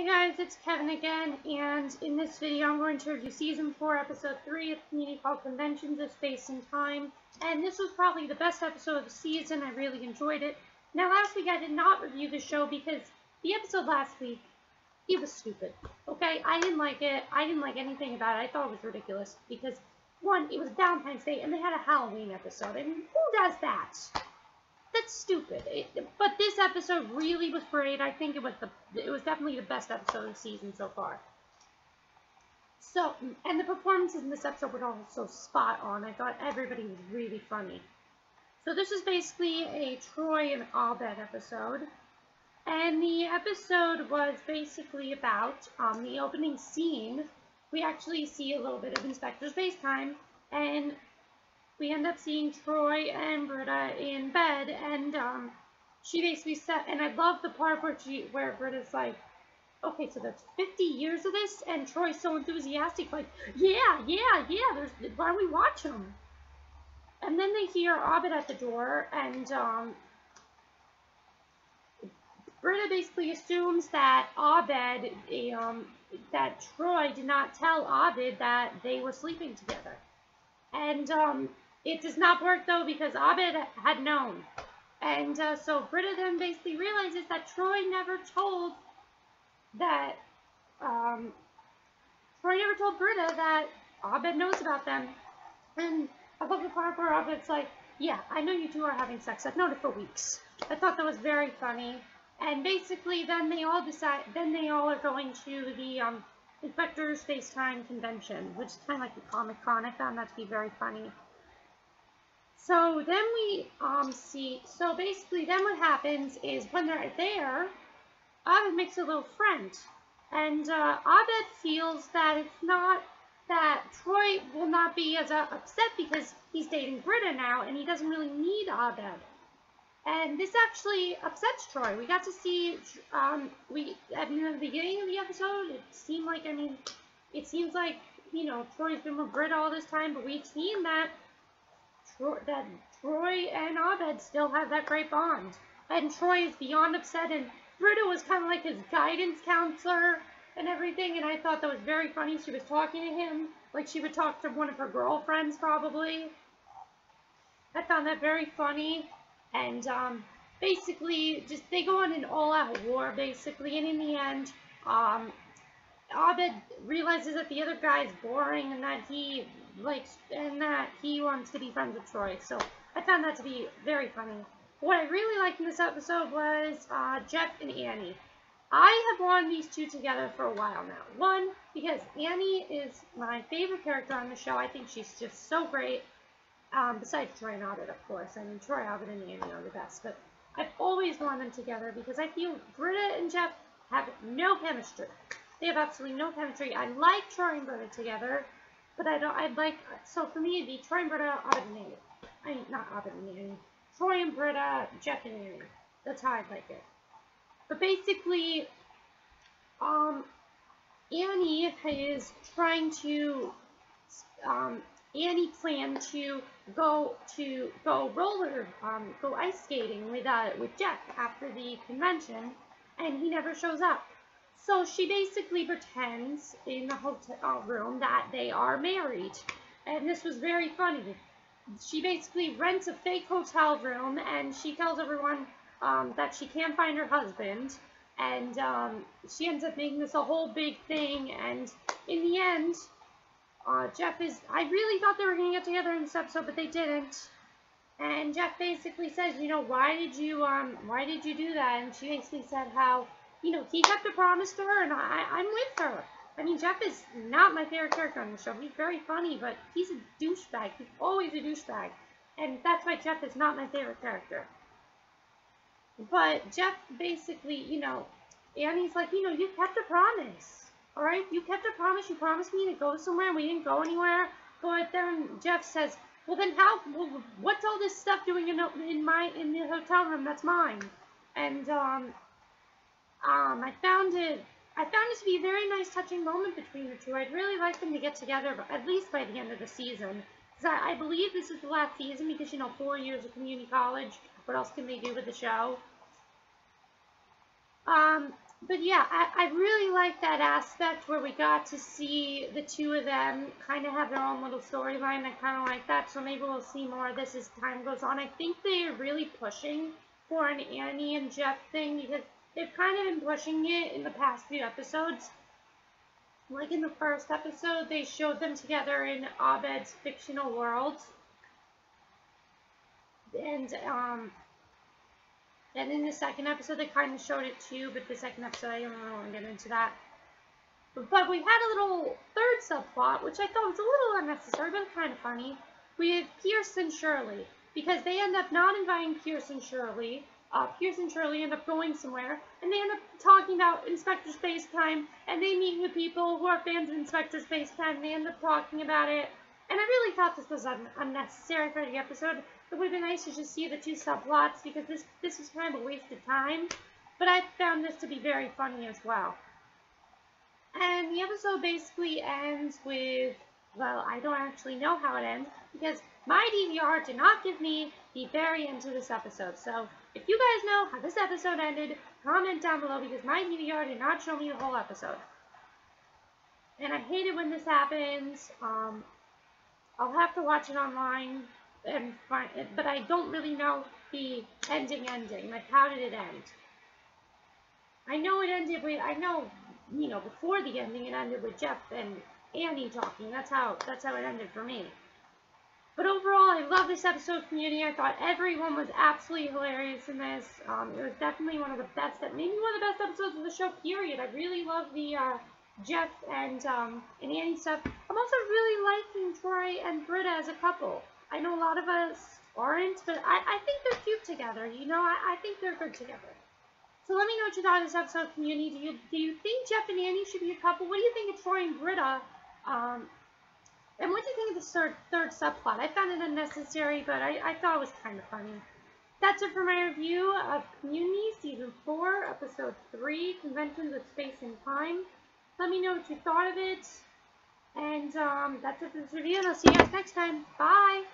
Hey guys, it's Kevin again, and in this video I'm going to review Season 4, Episode 3 of the community called Conventions of Space and Time, and this was probably the best episode of the season. I really enjoyed it. Now last week I did not review the show because the episode last week, it was stupid, okay? I didn't like it. I didn't like anything about it. I thought it was ridiculous because, one, it was Valentine's Day and they had a Halloween episode. I mean, who does that? That's stupid. But this episode really was great. I think it was definitely the best episode of the season so far. So, and the performances in this episode were also spot on. I thought everybody was really funny. So this is basically a Troy and Abed episode. And the episode was basically about the opening scene. We actually see a little bit of Inspector Spacetime, and we end up seeing Troy and Britta in bed, and she basically said, and I love the part where Britta's like, okay, so that's 50 years of this, and Troy's so enthusiastic, like, yeah, why don't we watch them? And then they hear Abed at the door, and Britta basically assumes that that Troy did not tell Abed that they were sleeping together. And it does not work, though, because Abed had known. And so Britta then basically realizes that Troy never told Britta that Abed knows about them. And I love the part where Abed's like, yeah, I know you two are having sex. I've known it for weeks. I thought that was very funny. And basically then they all are going to the Inspector Spacetime convention, which is kind of like the Comic-Con. I found that to be very funny. So then we so basically then what happens is when they're there, Abed makes a little friend. And Abed feels that it's not, that Troy will not be as upset because he's dating Britta now and he doesn't really need Abed. And this actually upsets Troy. We got to see, at the beginning of the episode, it seems like, you know, Troy's been with Britta all this time, but we've seen that Troy and Abed still have that great bond. And Troy is beyond upset, and Britta was kind of like his guidance counselor and everything, and I thought that was very funny. She was talking to him like she would talk to one of her girlfriends, probably. I found that very funny. And basically, they go on an all-out war, basically, and in the end, Abed realizes that the other guy is boring and that he wants to be friends with Troy. So I found that to be very funny. What I really liked in this episode was Jeff and Annie. I have wanted these two together for a while now. One, because Annie is my favorite character on the show. I think she's just so great. Besides Troy and Abed, of course. I mean, Troy, Abed, and Annie are the best. But I've always wanted them together because I feel Britta and Jeff have no chemistry. They have absolutely no chemistry. I like Troy and Britta together, but so for me it'd be Troy and Britta, Abed and Annie. I mean, not Abed and Annie. Troy and Britta, Jeff and Annie. That's how I'd like it. But basically, Annie is trying to, Annie planned to go ice skating with Jeff after the convention, and he never shows up. So she basically pretends in the hotel room that they are married, and this was very funny. She basically rents a fake hotel room, and she tells everyone that she can't find her husband, and she ends up making this a whole big thing, and in the end, I really thought they were going to get together in this episode, but they didn't. And Jeff basically says, you know, why did you do that? And she basically said how, you know, he kept a promise to her, and I'm with her. I mean, Jeff is not my favorite character on the show. He's very funny, but he's a douchebag. He's always a douchebag. And that's why Jeff is not my favorite character. But Jeff basically, you know, Annie's like, you know, you kept a promise. Alright, you kept a promise. You promised me to go somewhere, and we didn't go anywhere. But then Jeff says, well then what's all this stuff doing in the hotel room that's mine? And I found it to be a very nice touching moment between the two. I'd really like them to get together, but at least by the end of the season. Because I believe this is the last season because, you know, 4 years of community college. What else can they do with the show? But yeah, I really like that aspect where we got to see the two of them kind of have their own little storyline. I kind of like that, so maybe we'll see more of this as time goes on. I think they're really pushing for an Annie and Jeff thing because they've kind of been pushing it in the past few episodes. Like in the first episode, they showed them together in Abed's fictional world. And in the second episode, they kind of showed it too, but the second episode, I don't really want to get into that. But we had a little third subplot, which I thought was a little unnecessary, but kind of funny. We have Pierce and Shirley, because they end up not inviting Pierce and Shirley. Pierce and Shirley end up going somewhere, and they end up talking about Inspector Spacetime, and they meet with people who are fans of Inspector Spacetime, and they end up talking about it. And I really thought this was unnecessary for the episode. It would have been nice to just see the two subplots, because this was kind of a waste of time. But I found this to be very funny as well. And the episode basically ends with, well, I don't actually know how it ends, because my DVR did not give me the very end of this episode. So if you guys know how this episode ended, comment down below, because my DVR did not show me the whole episode. And I hate it when this happens. I'll have to watch it online and find it, but I don't really know the ending. Like, how did it end? I know it ended with, before the ending, it ended with Jeff and Annie talking. That's how it ended for me. But overall, I love this episode, community. I thought everyone was absolutely hilarious in this. It was definitely one of the best, maybe one of the best episodes of the show, period. I really love the Jeff and Annie stuff. I'm also really liking Troy and Britta as a couple. I know a lot of us aren't, but I think they're cute together. I think they're good together. So let me know what you thought of this episode, community. Do you think Jeff and Annie should be a couple? What do you think of Troy and Britta? And what do you think of the third subplot? I found it unnecessary, but I thought it was kind of funny. That's it for my review of Community Season 4, Episode 3, Conventions of Space and Time. Let me know what you thought of it. And that's it for this review, and I'll see you guys next time. Bye!